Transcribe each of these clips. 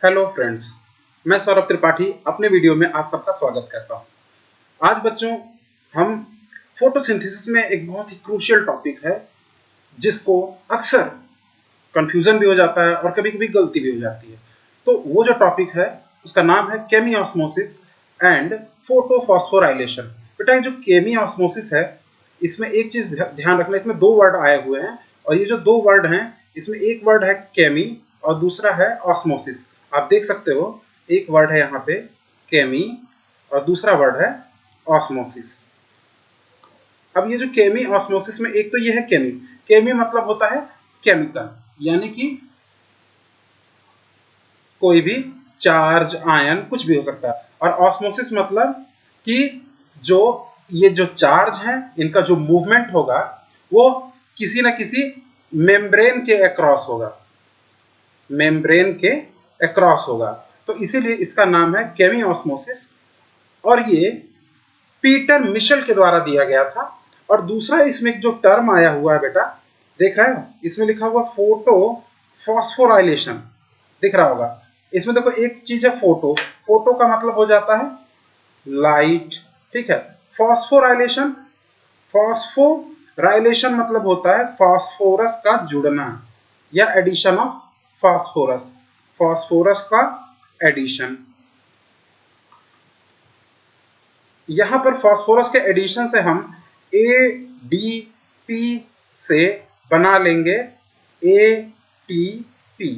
Hello friends, मैं सौरभ त्रिपाठी अपने video में आप सबका स्वागत करता हूं। आज बच्चों हम फोटोसिंथेसिस में एक बहुत ही क्रूशियल टॉपिक है जिसको अक्सर कंफ्यूजन भी हो जाता है और कभी-कभी गलती भी हो जाती है। तो वो जो टॉपिक है उसका नाम है केमियोस्मोसिस एंड फोटोफॉस्फोराइलेशन। बेटा ये जो केमियोस्मोसिस है इसमें एक चीज ध्यान रखना, इसमें दो वर्ड आए हुए हैं और ये जो दो वर्ड हैं इसमें एक वर्ड है केमी और दूसरा है ऑस्मोसिस। आप देख सकते हो एक वर्ड है यहाँ पे केमी और दूसरा वर्ड है ऑस्मोसिस। अब ये जो केमी ऑस्मोसिस में एक तो ये है केमी, केमी मतलब होता है केमिकल, यानी कि कोई भी चार्ज आयन कुछ भी हो सकता है, और ऑस्मोसिस मतलब कि जो ये जो चार्ज है इनका जो मूवमेंट होगा वो किसी ना किसी मेम्ब्रेन के अक्रॉस होगा, मेम्ब्रेन के अक्रॉस होगा, तो इसीलिए इसका नाम है केमियोस्मोसिस। और ये पीटर मिशेल के द्वारा दिया गया था। और दूसरा इसमें जो टर्म आया हुआ है बेटा देख रहे हो, इसमें लिखा हुआ फोटो फॉस्फोराइलेशन दिख रहा होगा। इसमें देखो एक चीज है फोटो, फोटो का मतलब हो जाता है लाइट, ठीक है। फॉस्फोराइलेशन, फॉस्फोराइलेशन मतलब होता है फास्फोरस का जुड़ना या एडिशन ऑफ फास्फोरस, फास्फोरस का एडिशन। यहां पर फास्फोरस के एडिशन से हम ADP से बना लेंगे ATP।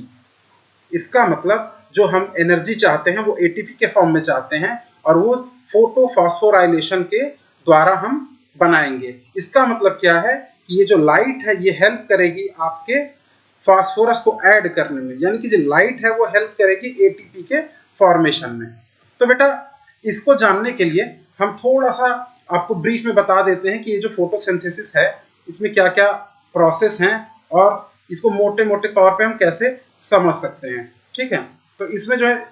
इसका मतलब जो हम एनर्जी चाहते हैं वो ATP के फॉर्म में चाहते हैं और वो फोटोफॉस्फोराइलेशन के द्वारा हम बनाएंगे। इसका मतलब क्या है कि ये जो लाइट है ये हेल्प करेगी आपके फास्फोरस को ऐड करने में, यानी कि जो लाइट है वो हेल्प करेगी ATP के फॉर्मेशन में। तो बेटा इसको जानने के लिए हम थोड़ा सा आपको ब्रीफ में बता देते हैं कि ये जो फोटोसिंथेसिस है इसमें क्या क्या प्रोसेस हैं और इसको मोटे मोटे तौर पे हम कैसे समझ सकते हैं, ठीक है। तो इसमें जो है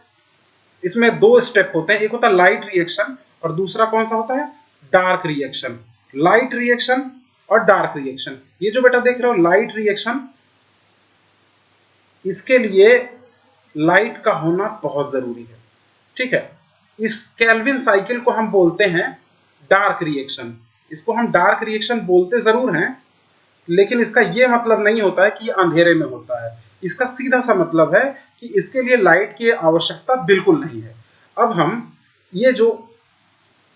इसमें दो स्टेप होते हैं, एक होता है लाइट रिएक्शन और दूसरा कौन सा होता है डार्क रिएक्शन। लाइट रिएक्शन और डार्क रिएक्शन, ये जो बेटा देख रहे हो लाइट रिएक्शन, इसके लिए लाइट का होना बहुत जरूरी है, ठीक है। इस केल्विन साइकिल को हम बोलते हैं डार्क रिएक्शन। इसको हम डार्क रिएक्शन बोलते जरूर हैं लेकिन इसका यह मतलब नहीं होता है कि ये अंधेरे में होता है। इसका सीधा सा मतलब है कि इसके लिए लाइट की आवश्यकता बिल्कुल नहीं है। अब हम ये जो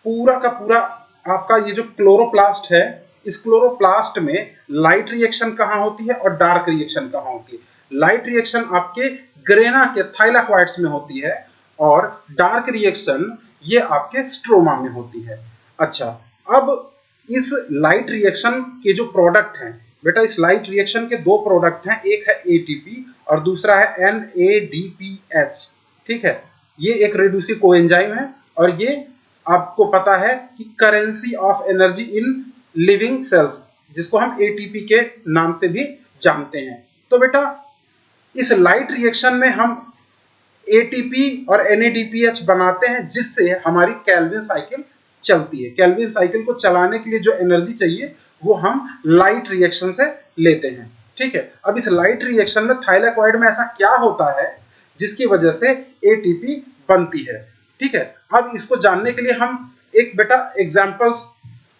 पूरा का पूरा आपका ये जो क्लोरोप्लास्ट है, इस क्लोरोप्लास्ट में लाइट रिएक्शन कहां होती है और डार्क रिएक्शन कहां होती है। लाइट रिएक्शन आपके ग्रेना के थाइलाक्वाइड्स में होती है और डार्क रिएक्शन ये आपके स्ट्रोमा में होती है। अच्छा, अब इस लाइट रिएक्शन के जो प्रोडक्ट हैं बेटा, इस लाइट रिएक्शन के दो प्रोडक्ट हैं, एक है ATP और दूसरा है NADPH, ठीक है। ये एक रेड्यूसिव कोएंजाइम है और ये आपको पता है कि currency of energy in living cells, जिसको हम ATP के नाम से भी जानते हैं। तो बेटा इस लाइट रिएक्शन में हम ATP और NADPH बनाते हैं जिससे हमारी केल्विन साइकिल चलती है। केल्विन साइकिल को चलाने के लिए जो एनर्जी चाहिए वो हम लाइट रिएक्शन से लेते हैं, ठीक है। अब इस लाइट रिएक्शन में थाइलाक्वाइड में ऐसा क्या होता है जिसकी वजह से ATP बनती है, ठीक है। अब इसको जानने के लिए हम एक बेटा एग्जांपल्स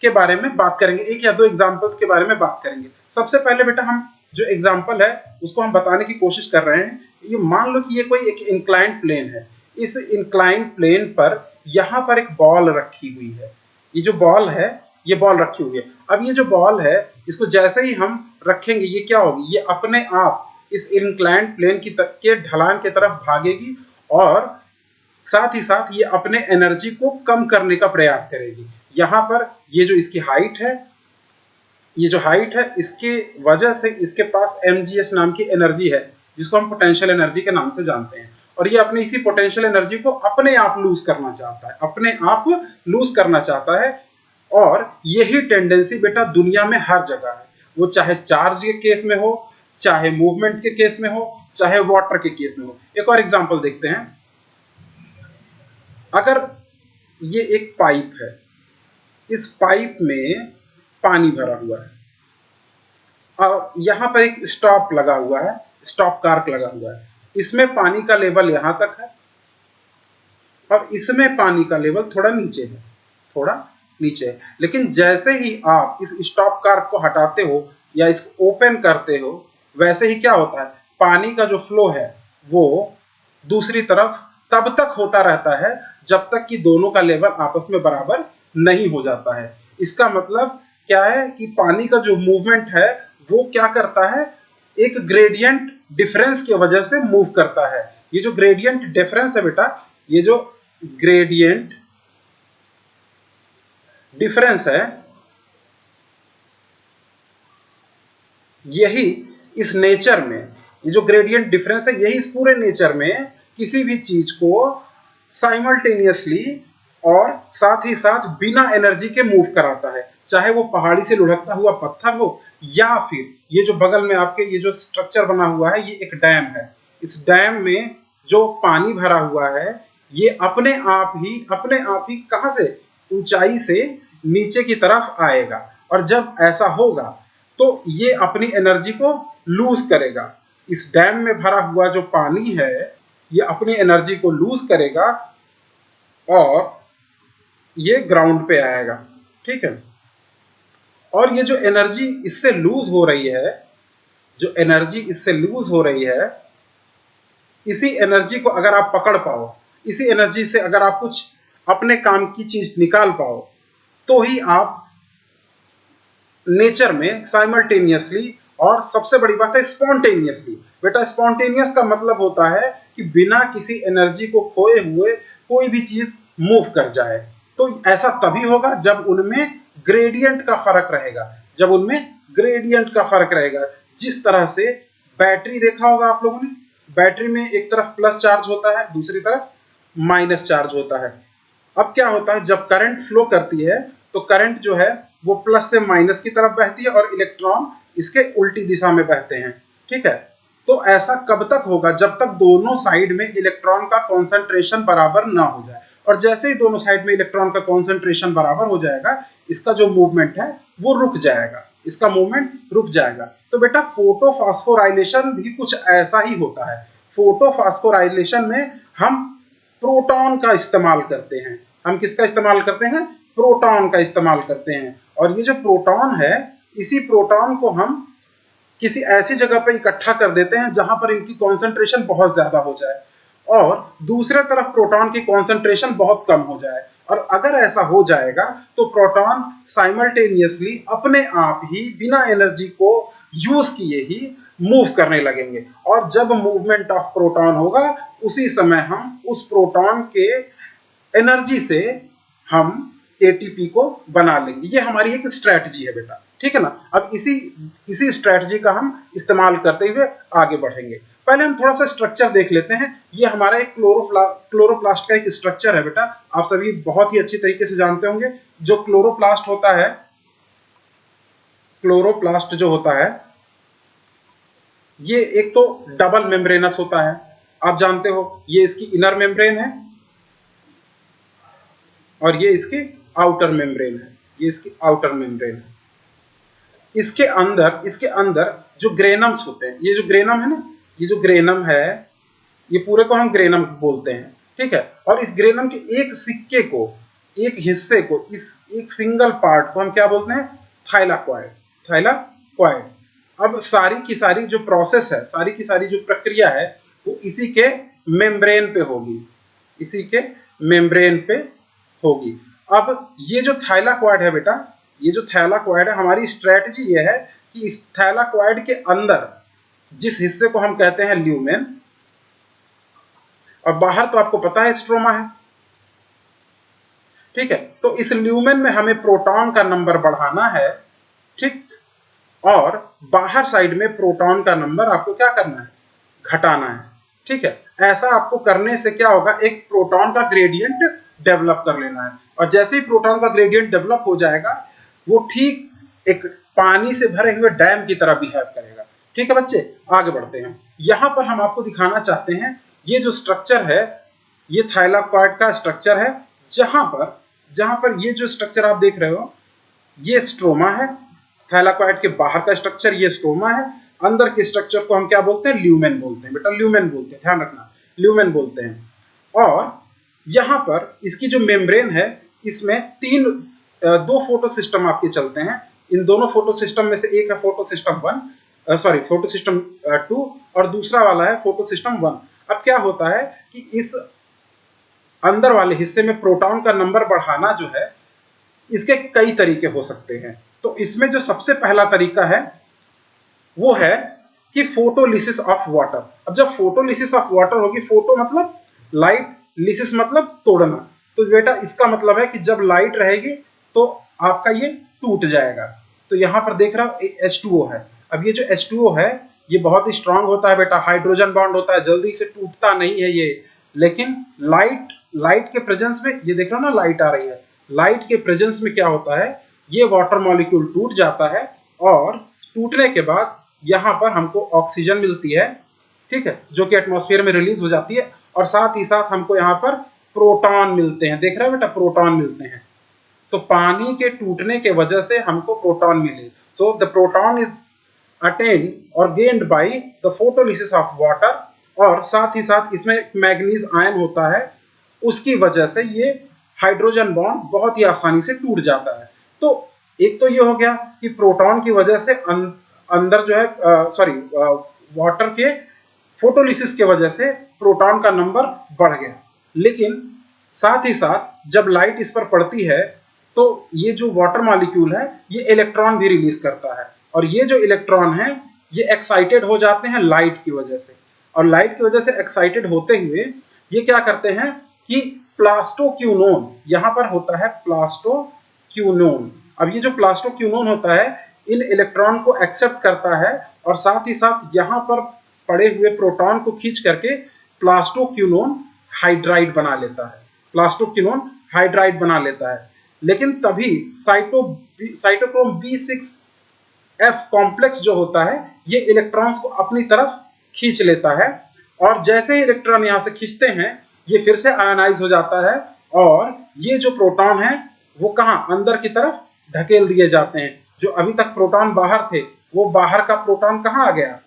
के बारे में बात करेंगे, एक या दो एग्जांपल्स के बारे में बात करेंगे। सबसे पहले बेटा हम जो एग्जांपल है उसको हम बताने की कोशिश कर रहे हैं। ये मान लो कि ये कोई एक इंक्लाइंड प्लेन है, इस इंक्लाइंड प्लेन पर यहां पर एक बॉल रखी हुई है, ये जो बॉल है ये बॉल रखी हुई है। अब ये जो बॉल है इसको जैसे ही हम रखेंगे ये क्या होगी, ये अपने आप इस इंक्लाइंड प्लेन के ढलान की तरफ भागेगी और साथ ही साथ ये अपने एनर्जी को कम करने का प्रयास करेगी। यहां पर ये जो इसकी हाइट है, ये जो हाइट है इसके वजह से इसके पास mgs नाम की एनर्जी है जिसको हम पोटेंशियल एनर्जी के नाम से जानते हैं, और ये अपनी इसी पोटेंशियल एनर्जी को अपने आप लूज करना चाहता है, अपने आप लूज करना चाहता है। और यही टेंडेंसी बेटा दुनिया में हर जगह है, वो चाहे चार्ज के केस में हो, चाहे मूवमेंट के केस में हो, चाहे वाटर के केस में हो। एक और एग्जांपल देखते हैं। अगर ये एक पाइप है, इस पाइप में पानी भरा हुआ है और यहां पर एक स्टॉप लगा हुआ है, स्टॉप कार्क लगा हुआ है। इसमें पानी का लेवल यहां तक है और इसमें पानी का लेवल थोड़ा नीचे है, थोड़ा नीचे है। लेकिन जैसे ही आप इस स्टॉप कार्ब को हटाते हो या इसको ओपन करते हो, वैसे ही क्या होता है, पानी का जो फ्लो है वो दूसरी तरफ तब तक होता रहता है जब तक कि दोनों का लेवल आपस में बराबर नहीं हो जाता है। इसका मतलब क्या है कि पानी का जो मूवमेंट है वो क्या करता है, एक ग्रेडियंट डिफरेंस की वजह से मूव करता है। ये जो ग्रेडियंट डिफरेंस है बेटा, ये जो ग्रेडियंट डिफरेंस है, यही इस नेचर में, ये जो ग्रेडियंट डिफरेंस है यही इस पूरे नेचर में किसी भी चीज को साइमल्टेनियसली और साथ ही साथ बिना एनर्जी के मूव कराता है। चाहे वो पहाड़ी से लुढ़कता हुआ पत्थर हो या फिर ये जो बगल में आपके ये जो स्ट्रक्चर बना हुआ है, ये एक डैम है। इस डैम में जो पानी भरा हुआ है ये अपने आप ही कहां से, ऊंचाई से नीचे की तरफ आएगा। और जब ऐसा होगा तो ये अपनी एनर्जी को लूज करेगा। इस डैम में भरा हुआ जो पानी है ये अपनी एनर्जी को लूज करेगा और ये ग्राउंड पे आएगा, ठीक है। और ये जो एनर्जी इससे लूज हो रही है, जो एनर्जी इससे लूज हो रही है, इसी एनर्जी को अगर आप पकड़ पाओ, इसी एनर्जी से अगर आप कुछ अपने काम की चीज निकाल पाओ, तो ही आप नेचर में साइमल्टेनियसली, और सबसे बड़ी बात है स्पॉन्टेनियसली। बेटा स्पॉन्टेनियस का मतलब होता है कि बिना किसी एनर्जी को खोए हुए कोई भी चीज मूव कर जाए। तो ऐसा तभी होगा जब उनमें ग्रेडियंट का फर्क रहेगा, जब उनमें ग्रेडियंट का फर्क रहेगा। जिस तरह से बैटरी देखा होगा आप लोगों ने, बैटरी में एक तरफ प्लस चार्ज होता है, दूसरी तरफ माइनस चार्ज होता है। अब क्या होता है, जब करंट फ्लो करती है तो करंट जो है वो प्लस से माइनस की तरफ बहती है और इलेक्ट्रॉन इसके उल्टी दिशा में बहते हैं, ठीक है। तो ऐसा कब तक होगा, जब तक दोनों साइड में इलेक्ट्रॉन का कॉन्सेंट्रेशन बराबर ना हो जाए। और जैसे ही दोनों साइड में इलेक्ट्रॉन का कॉन्सेंट्रेशन बराबर हो जाएगा, इसका जो मूवमेंट है वो रुक जाएगा, इसका मूवमेंट रुक जाएगा। तो बेटा फोटोफॉस्फोराइलेशन भी कुछ ऐसा ही होता है। फोटोफॉस्फोराइलेशन में हम प्रोटॉन का इस्तेमाल करते हैं। हम किसका इस्तेमाल करते हैं, प्रोटॉन का इस्तेमाल करते हैं। और ये जो प्रोटॉन है, इसी प्रोटॉन को हम किसी ऐसी जगह पर इकट्ठा कर देते हैं जहां पर इनकी कॉन्सेंट्रेशन बहुत ज्यादा हो जाए और दूसरे तरफ प्रोटॉन की कॉन्सेंट्रेशन बहुत कम हो जाए। और अगर ऐसा हो जाएगा तो प्रोटॉन साइमल्टेनियसली अपने आप ही बिना एनर्जी को यूज किए ही मूव करने लगेंगे। और जब मूवमेंट ऑफ प्रोटॉन होगा उसी समय हम उस प्रोटॉन के एनर्जी से हम एटीपी को बना लेंगे। ये हमारी एक स्ट्रेटजी है बेटा, ठीक है ना। अब इसी स्ट्रेटजी का हम इस्तेमाल करते हुए आगे बढ़ेंगे। पहले हम थोड़ा सा स्ट्रक्चर देख लेते हैं। ये हमारा एक क्लोरोप्लास्ट का एक स्ट्रक्चर है बेटा, आप सभी बहुत ही अच्छी तरीके से जानते होंगे। जो क्लोरोप्लास्ट होता है, क्लोरोप्लास्ट जो होता है ये एक तो डबल मेम्ब्रेनस होता है, आप जानते हो। ये इसकी इनर मेम्ब्रेन है और ये इसकी आउटर मेम्ब्रेन है, ये इसकी आउटर मेम्ब्रेन है। इसके अंदर जो ग्रेनम्स होते हैं, ये जो ग्रेनम है ना, ये जो ग्रेनम है, ये पूरे को हम ग्रेनम बोलते हैं, ठीक है। और इस ग्रेनम के एक सिक्के को, एक हिस्से को, इस एक सिंगल पार्ट को हम क्या बोलते हैं, थाइलाकॉइड, थाइलाकॉइड। अब सारी की सारी जो प्रोसेस है, सारी की सारी जो प्रक्रिया है वो इसी के मेम्ब्रेन पे होगी, इसी के मेम्ब्रेन पे होगी। अब ये जो थाइलाकॉइड है बेटा, ये जो थाइलाकॉइड है, हमारी स्ट्रेटजी ये है कि इस थाइलाकॉइड के अंदर जिस हिस्से को हम कहते हैं ल्यूमेन, और बाहर तो आपको पता है स्ट्रोमा है, ठीक है। तो इस ल्यूमेन में हमें प्रोटॉन का नंबर बढ़ाना है, ठीक। और बाहर साइड में प्रोटॉन का नंबर आपको क्या करना है, घटाना है, ठीक है। ऐसा आपको करने से क्या होगा, एक प्रोटॉन का ग्रेडियंट डेवलप कर लेना है। और जैसे ही प्रोटॉन का ग्रेडियंट डेवलप हो जाएगा वो ठीक एक पानी से भरे हुए डैम की तरह बिहेव करेगा, ठीक है बच्चे। आगे बढ़ते हैं। यहां पर हम आपको दिखाना चाहते हैं ये जो स्ट्रक्चर है, ये थाइलाकॉइड का स्ट्रक्चर है। जहां पर ये जो स्ट्रक्चर आप देख रहे हो ये स्ट्रोमा है, थाइलाकॉइड के बाहर का स्ट्रक्चर ये स्ट्रोमा है। अंदर के स्ट्रक्चर को हम क्या बोलते हैं, ल्यूमेन बोलते हैं बेटा, ल्यूमेन बोलते हैं, ध्यान रखना, ल्यूमेन बोलते हैं। और यहां पर इसकी जो मेम्ब्रेन है, इसमें दो फोटो सिस्टम आपके चलते हैं। इन दोनों फोटो सिस्टम में से एक है photo system 1, sorry photo system 2, और दूसरा वाला है फोटो सिस्टम 1। अब क्या होता है कि इस अंदर वाले हिस्से में प्रोटॉन का नंबर बढ़ाना जो है, इसके कई तरीके हो सकते हैं। तो इसमें जो सबसे पहला तरीका है वो है कि फोटोलिसिस ऑफ वाटर। अब जब फोटोलिसिस ऑफ वाटर होगी, फोटो मतलब लाइट, लिसिस मतलब तोड़ना, तो बेटा इसका मतलब है कि जब लाइट रहेगी तो आपका ये टूट जाएगा। तो यहां पर देख रहा हूं H2O है। अब ये जो H2O है ये बहुत ही स्ट्रांग होता है बेटा, हाइड्रोजन बॉन्ड होता है, जल्दी से टूटता नहीं है ये। लेकिन लाइट के प्रेजेंस में, ये देख रहे हो ना लाइट आ रही है, लाइट के प्रेजेंस में क्या होता है, ये वाटर मॉलिक्यूल टूट जाता है और टूटने के बाद यहां पर हमको ऑक्सीजन मिलती है, ठीक है, जो कि एटमॉस्फेयर में रिलीज हो जाती है, और साथ ही साथ हमको यहाँ पर प्रोटॉन मिलते हैं। देख रहे हो बेटा, प्रोटॉन मिलते हैं। तो पानी के टूटने के वजह से हमको प्रोटॉन मिले। So the proton is attained और gained by the photolysis of water, और साथ ही साथ इसमें मैग्नीज आयन होता है, उसकी वजह से ये हाइड्रोजन बॉन्ड बहुत ही आसानी से टूट जाता है। तो एक तो ये हो गया कि प्रोटॉन की वजह से अंदर जो है, सॉरी वाटर के फोटोलिसिस के वजह से प्रोटॉन का नंबर बढ़ गया। लेकिन साथ ही साथ जब लाइट इस पर पड़ती है तो ये जो वाटर मॉलिक्यूल है ये इलेक्ट्रॉन भी रिलीज करता है, और ये जो इलेक्ट्रॉन है ये एक्साइटेड हो जाते हैं लाइट की वजह से, और लाइट की वजह से एक्साइटेड होते हुए ये क्या करते हैं कि प्लास्टोक्यूनोन, यहां पर होता है प्लास्टोक्यूनोन। अब ये जो प्लास्टोक्यूनोन होता है इन इलेक्ट्रॉन को एक्सेप्ट करता है, और साथ ही साथ यहां पर पड़े हुए प्रोटॉन को खींच करके प्लास्टोक्यूनोन हाइड्राइड बना लेता है, प्लास्टोक्यूनोन हाइड्राइड बना लेता है। लेकिन तभी साइटोक्रोम B6F कॉम्प्लेक्स जो होता है ये इलेक्ट्रॉन्स को अपनी तरफ खींच लेता है, और जैसे ही इलेक्ट्रॉन यहां से खींचते हैं ये फिर से आयनाइज हो जाता है, और ये जो प्रोटॉन है वो कहां, अंदर की तरफ ढकेल दिए जाते हैं। जो अभी तक प्रोटॉन बाहर थे वो बाहर का प्रोटॉन कहां आ गया,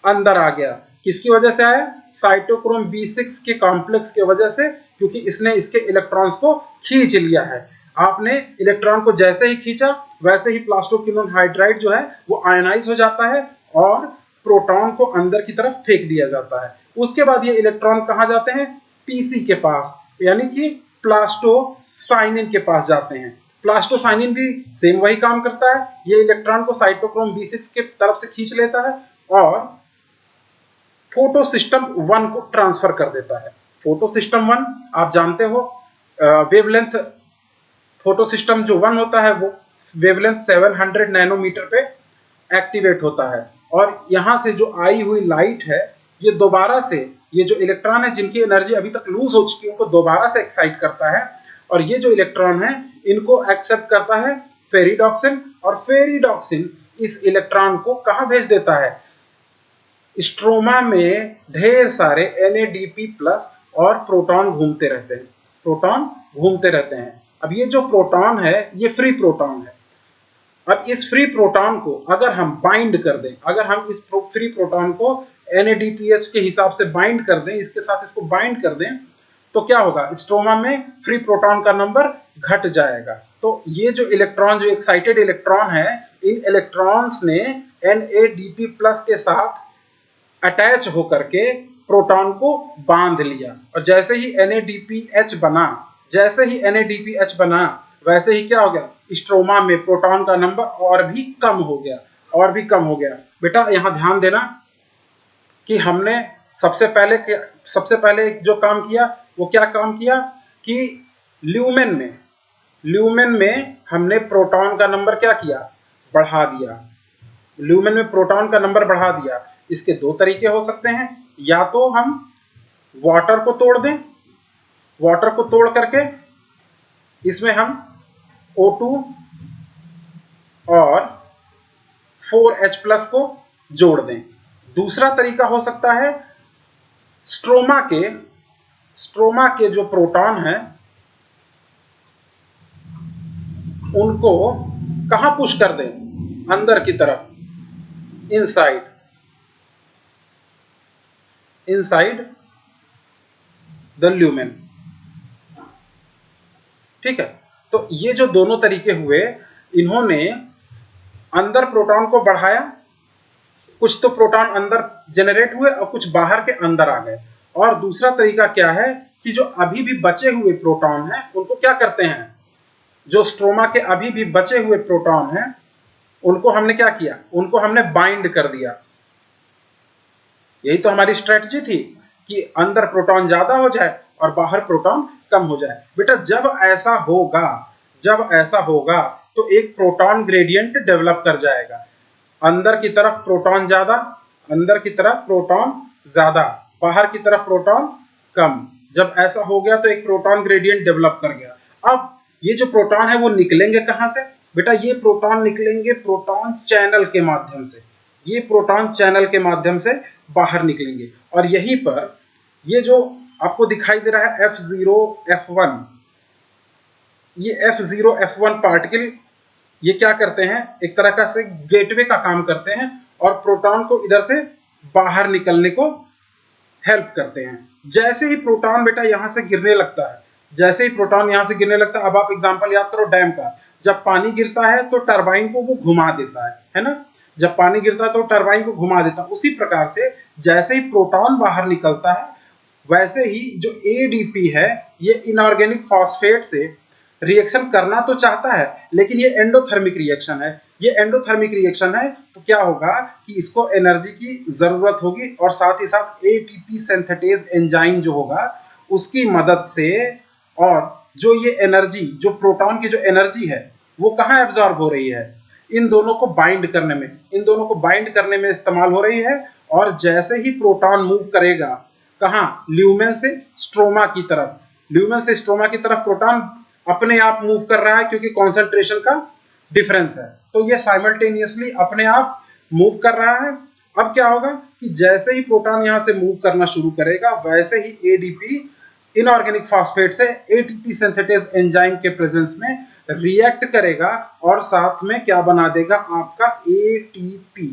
अंदर आ गया। किसकी वजह से आया, साइटोक्रोम B6 के कॉम्प्लेक्स की वजह से, क्योंकि इसने इसके इलेक्ट्रॉन्स को खींच लिया है। आपने इलेक्ट्रॉन को जैसे ही खींचा वैसे ही प्लास्टोक्यूनोन हाइड्राइड जो है वो आयनाइज हो जाता है और प्रोटॉन को अंदर की तरफ फेंक दिया जाता है। उसके बाद ये इलेक्ट्रॉन कहां जाते हैं, पीसी के पास, यानी कि प्लास्टोसाइनिन के पास जाते हैं। प्लास्टोसाइनिन भी सेम वही काम करता है, ये इलेक्ट्रॉन को साइटोक्रोम B6 के तरफ से खींच लेता है और फोटो सिस्टम 1 को ट्रांसफर कर देता है। फोटो सिस्टम 1 आप जानते हो, वेवलेंथ फोटो सिस्टम जो 1 होता है वो वेवलेंथ 700 नैनोमीटर पे एक्टिवेट होता है, और यहां से जो आई हुई लाइट है ये दोबारा से, ये जो इलेक्ट्रॉन है जिनकी एनर्जी अभी तक लूज हो चुकी है उनको दोबारा से एक्साइट करता है, और ये जो इलेक्ट्रॉन है इनको एक्सेप्ट करता है फेरिडॉक्सिन, और फेरिडॉक्सिन इस इलेक्ट्रॉन को कहां भेज देता है, स्ट्रोमा में ढेर सारे NADP+ और प्रोटॉन घूमते रहते हैं, प्रोटॉन घूमते रहते हैं। अब ये जो प्रोटॉन है ये फ्री प्रोटॉन है। अब इस फ्री प्रोटॉन को अगर हम बाइंड कर दें, अगर हम इस फ्री प्रोटॉन को NADPH के हिसाब से बाइंड कर दें, इसके साथ इसको बाइंड कर दें, तो क्या होगा, स्ट्रोमा में फ्री प्रोटॉन का नंबर घट जाएगा। तो ये जो इलेक्ट्रॉन, जो एक्साइटेड इलेक्ट्रॉन है, इन इलेक्ट्रॉन्स ने NADP+ के साथ अटैच होकर के प्रोटॉन को बांध लिया, और जैसे ही NADPH बना, जैसे ही NADPH बना वैसे ही क्या हो गया, स्ट्रोमा में प्रोटॉन का नंबर और भी कम हो गया, और भी कम हो गया। बेटा यहां ध्यान देना कि हमने सबसे पहले जो काम किया वो क्या काम किया कि ल्यूमेन में हमने प्रोटॉन का नंबर क्या किया, बढ़ा दिया। ल्यूमेन में प्रोटॉन का नंबर बढ़ा दिया। इसके दो तरीके हो सकते हैं, या तो हम वाटर को तोड़ दें, वाटर को तोड़ करके इसमें हम O2 और 4H+ को जोड़ दें। दूसरा तरीका हो सकता है स्ट्रोमा के जो प्रोटॉन हैं उनको कहां पुश कर दें, अंदर की तरफ, इनसाइड, इनसाइड द ल्यूमेन। ठीक है, तो ये जो दोनों तरीके हुए, इन्होंने अंदर प्रोटॉन को बढ़ाया, कुछ तो प्रोटॉन अंदर जनरेट हुए और कुछ बाहर के अंदर आ गए। और दूसरा तरीका क्या है कि जो अभी भी बचे हुए प्रोटॉन हैं उनको क्या करते हैं, जो स्ट्रोमा के अभी भी बचे हुए प्रोटॉन हैं उनको हमने क्या किया, उनको हमने बाइंड कर दिया। यही तो हमारी स्ट्रेटजी थी कि अंदर प्रोटॉन ज्यादा हो जाए और बाहर प्रोटॉन कम हो जाए। बेटा जब ऐसा होगा तो एक प्रोटॉन ग्रेडियंट डेवलप कर जाएगा, अंदर की तरफ प्रोटॉन ज्यादा, अंदर की तरफ प्रोटॉन ज्यादा, बाहर की तरफ प्रोटॉन कम। जब ऐसा हो गया तो एक प्रोटॉन ग्रेडियंट डेवलप कर गया। अब ये जो प्रोटॉन है वो निकलेंगे कहां से बेटा, ये प्रोटॉन निकलेंगे प्रोटॉन चैनल के माध्यम से, ये प्रोटॉन चैनल के माध्यम से बाहर निकलेंगे। और यहीं पर ये जो आपको दिखाई दे रहा है F0 F1, ये F0 F1 पार्टिकल ये क्या करते हैं, एक तरह का से गेटवे का काम करते हैं और प्रोटॉन को इधर से बाहर निकलने को हेल्प करते हैं। जैसे ही प्रोटॉन बेटा यहां से गिरने लगता है, जैसे ही प्रोटॉन यहां से गिरने लगता है, अब आप एग्जांपल याद करो डैम का, जब पानी गिरता है तो टरबाइन को वो घुमा देता है ना, जब पानी गिरता है तो टरबाइन को घुमा देता है। उसी प्रकार से जैसे ही प्रोटॉन बाहर निकलता है वैसे ही जो एडीपी है ये इनऑर्गेनिक फॉस्फेट से रिएक्शन करना तो चाहता है, लेकिन ये एंडोथर्मिक रिएक्शन है, ये एंडोथर्मिक रिएक्शन है तो क्या होगा कि इसको एनर्जी की जरूरत होगी और साथ ही साथ एटीपी सिंथेटेज एंजाइम जो होगा उसकी मदद से, और जो ये एनर्जी, जो प्रोटॉन की जो एनर्जी है वो कहाँ एब्जॉर्ब हो रही है, इन दोनों को बाइंड करने में, इन दोनों को बाइंड करने में इस्तेमाल हो रही है। और जैसे ही प्रोटॉन मूव करेगा कहाँ, ल्यूमेन से स्ट्रोमा की तरफ, ल्यूमेन से स्ट्रोमा की तरफ प्रोटॉन अपने आप मूव कर रहा है क्योंकि कॉन्सेंट्रेशन का डिफरेंस है, तो ये साइमल्टेनियसली अपने आप मूव कर रहा है। अब क्या होगा कि जैसे ही प्रोटॉन यहां से मूव करना शुरू करेगा वैसे ही एडीपी इनऑर्गेनिक फॉस्फेट से एटीपी सिंथेटेज एंजाइम के प्रेजेंस में रिएक्ट करेगा और साथ में क्या बना देगा, आपका एटीपी,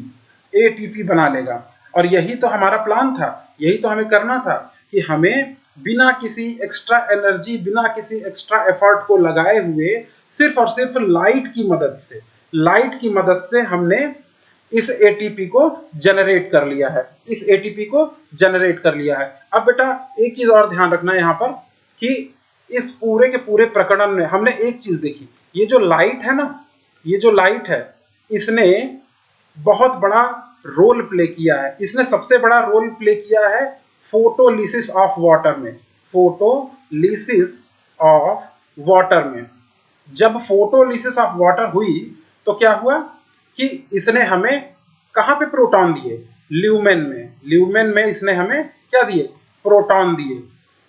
एटीपी बना लेगा। और यही तो हमारा प्लान था, यही तो हमें करना था कि हमें बिना किसी एक्स्ट्रा एनर्जी, बिना किसी एक्स्ट्रा एफर्ट को लगाए हुए सिर्फ और सिर्फ लाइट की मदद से, लाइट की मदद से हमने इस एटीपी को जनरेट कर लिया है, इस एटीपी को जनरेट कर लिया है। अब बेटा एक चीज और ध्यान रखना यहां पर कि इस पूरे के पूरे प्रकरण में हमने एक चीज देखी, ये जो लाइट है ना, ये जो लाइट है इसने बहुत बड़ा रोल प्ले किया है, इसने सबसे बड़ा रोल प्ले किया है फोटोलिसिस ऑफ वाटर में, फोटोलिसिस ऑफ वाटर में। जब फोटोलिसिस ऑफ वाटर हुई तो क्या हुआ कि इसने हमें कहां पे प्रोटॉन दिए, ल्यूमेन में, ल्यूमेन में इसने हमें क्या दिए, प्रोटॉन दिए।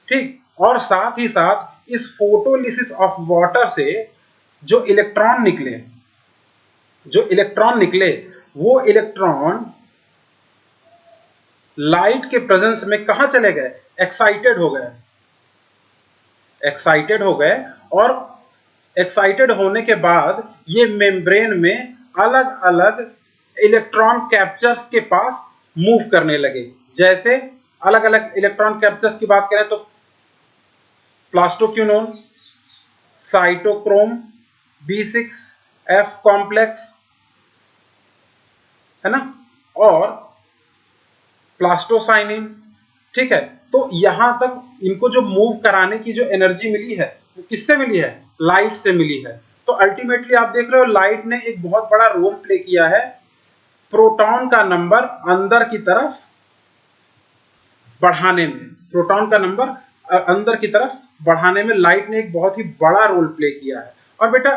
ठीक, और साथ ही साथ इस फोटोलिसिस ऑफ वाटर से जो इलेक्ट्रॉन निकले, जो इलेक्ट्रॉन निकले वो इलेक्ट्रॉन लाइट के प्रेजेंस में कहां चले गए, एक्साइटेड हो गए, एक्साइटेड हो गए। और एक्साइटेड होने के बाद ये मेम्ब्रेन में अलग अलग इलेक्ट्रॉन कैप्चर्स के पास मूव करने लगे। जैसे अलग अलग इलेक्ट्रॉन कैप्चर्स की बात करें तो plastoquinone, cytochrome B6, F complex है ना, और प्लास्टोसाइनिन। ठीक है, तो यहां तक इनको जो मूव कराने की जो एनर्जी मिली है वो किससे मिली है, लाइट से मिली है। तो अल्टीमेटली आप देख रहे हो लाइट ने एक बहुत बड़ा रोल प्ले किया है प्रोटॉन का नंबर अंदर की तरफ बढ़ाने में, प्रोटॉन का नंबर अंदर की तरफ बढ़ाने में लाइट ने एक बहुत ही बड़ा रोल प्ले किया है। और बेटा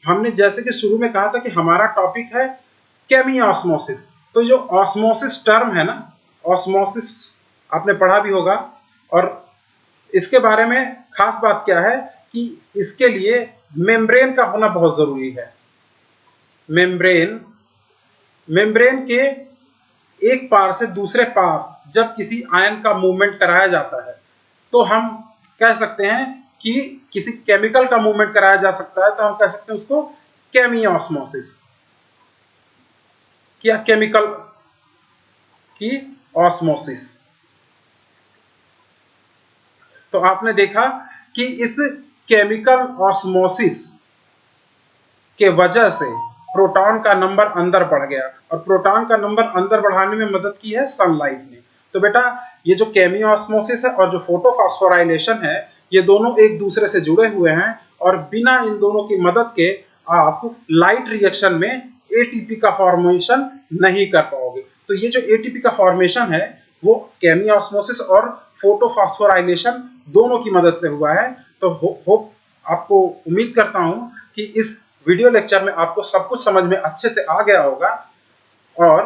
हमने जैसे कि शुरू में कहा था कि हमारा टॉपिक है केमी ऑस्मोसिस, तो जो ऑस्मोसिस टर्म है ना, ऑस्मोसिस आपने पढ़ा भी होगा, और इसके बारे में खास बात क्या है कि इसके लिए मेम्ब्रेन का होना बहुत जरूरी है। मेम्ब्रेन, मेम्ब्रेन के एक पार से दूसरे पार जब किसी आयन का मूवमेंट कराया जाता है तो हम कह सकते हैं कि किसी केमिकल का मूवमेंट कराया जा सकता है तो हम कह सकते हैं उसको केमी ऑस्मोसिस, क्या केमिकल की ऑस्मोसिस। तो आपने देखा कि इस केमिकल ऑस्मोसिस के वजह से प्रोटॉन का नंबर अंदर बढ़ गया, और प्रोटॉन का नंबर अंदर बढ़ाने में मदद की है सनलाइट ने। तो बेटा ये जो केमियोस्मोसिस है और जो फोटोफॉस्फोराइलेशन है, ये दोनों एक दूसरे से जुड़े हुए हैं, और बिना इन दोनों की मदद के आप लाइट रिएक्शन में एटीपी का फॉर्मेशन नहीं कर पाओगे। तो ये जो एटीपी का फॉर्मेशन है वो केमियोस्मोसिस और फोटोफॉस्फोराइलेशन दोनों की मदद से हुआ है। तो होप आपको उम्मीद करता हूं कि इस वीडियो लेक्चर में आपको सब कुछ समझ में अच्छे से आ गया होगा और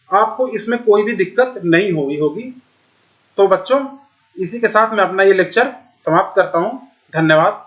आपको इसमें कोई भी दिक्कत नहीं हुई होगी। तो बच्चों इसी के साथ मैं अपना ये लेक्चर समाप्त करता हूं। धन्यवाद।